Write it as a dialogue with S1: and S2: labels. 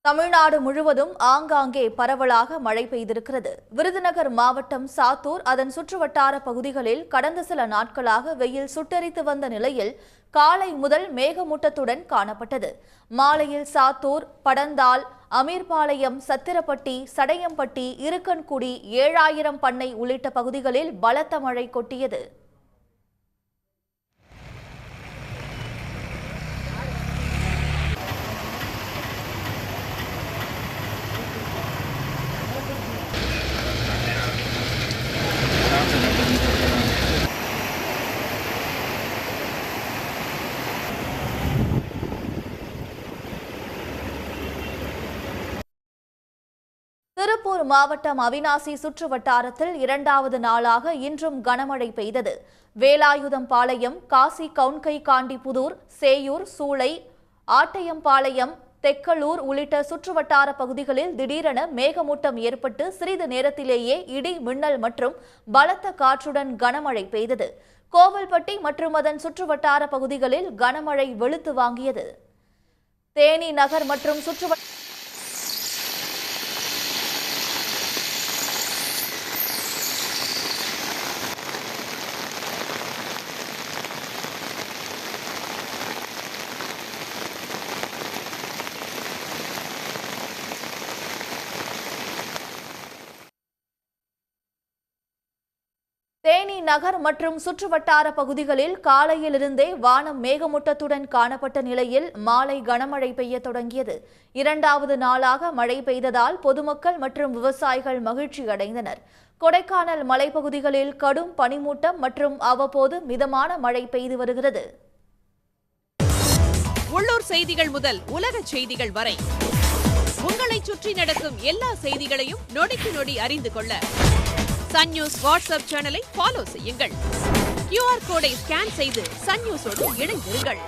S1: தமிழ்நாடு முழுவதும் ஆங்காங்கே பரவலாக மழை பெய்திருக்கிறது. விருதுநகர் மாவட்டம் சாத்தூர் அதன் சுற்றுவட்டார பகுதிகளில் கடந்த சில நாட்களாக வெயில் சுட்டெரித்து வந்த நிலையில் காலை முதல் மேகமூட்டத்துடன் காணப்பட்டது. மாலையில் சாத்தூர், படந்தால், அமீர்பாளையம், சத்திரப்பட்டி, சடையம்பட்டி, இருக்கன்குடி, 7000 பண்ணை உள்ளிட்ட பகுதிகளில் பலத்த மழை கொட்டியது. திருப்பூர் மாவட்டம் அவிநாசி சுற்று வட்டாரத்தில் 2வது நாளாக இன்றும் கனமழை பெய்தது. வேலாயுதம்பாளையம், காசி கவுன்கை காண்டிபுதூர், சேயூர், சூளை, ஆட்டையம்பாளையம், தெக்கலூர் உள்ளிட்ட சுற்றுவட்டார பகுதிகளில் திடீரென மேகமூட்டம் ஏற்பட்டு சிறிது நேரத்திலேயே இடி, மின்னல் மற்றும் பலத்த காற்றுடன் கனமழை பெய்தது. கோவில்பட்டி மற்றும் அதன் சுற்றுவட்டார பகுதிகளில் கனமழை வெளுத்து வாங்கியது. தேனி நகர் மற்றும் தேனி நகர் மற்றும் சுற்றுவட்டார பகுதிகளில் காலையிலிருந்தே வானம் மேகமூட்டத்துடன் காணப்பட்ட நிலையில் மாலை கனமழை பெய்ய தொடங்கியது. 2வது நாளாக மழை பெய்ததால் பொதுமக்கள் மற்றும் விவசாயிகள் மகிழ்ச்சி அடைந்தனர். கொடைக்கானல் மலைப்பகுதிகளில் கடும் பனிமூட்டம் மற்றும் அவ்வப்போது மிதமான மழை பெய்து வருகிறது.
S2: உள்ளூர் செய்திகள் முதல் உலக செய்திகள் வரை உங்களை சுற்றி நடக்கும் எல்லா செய்திகளையும் நொடிக்கு நொடி அறிந்து கொள்ள சன் நியூஸ் வாட்ஸ்அப் சேனலை ஃபாலோ செய்யுங்கள். QR கோடை ஸ்கேன் செய்து சன் நியூஸோடு இணைந்திருங்கள்.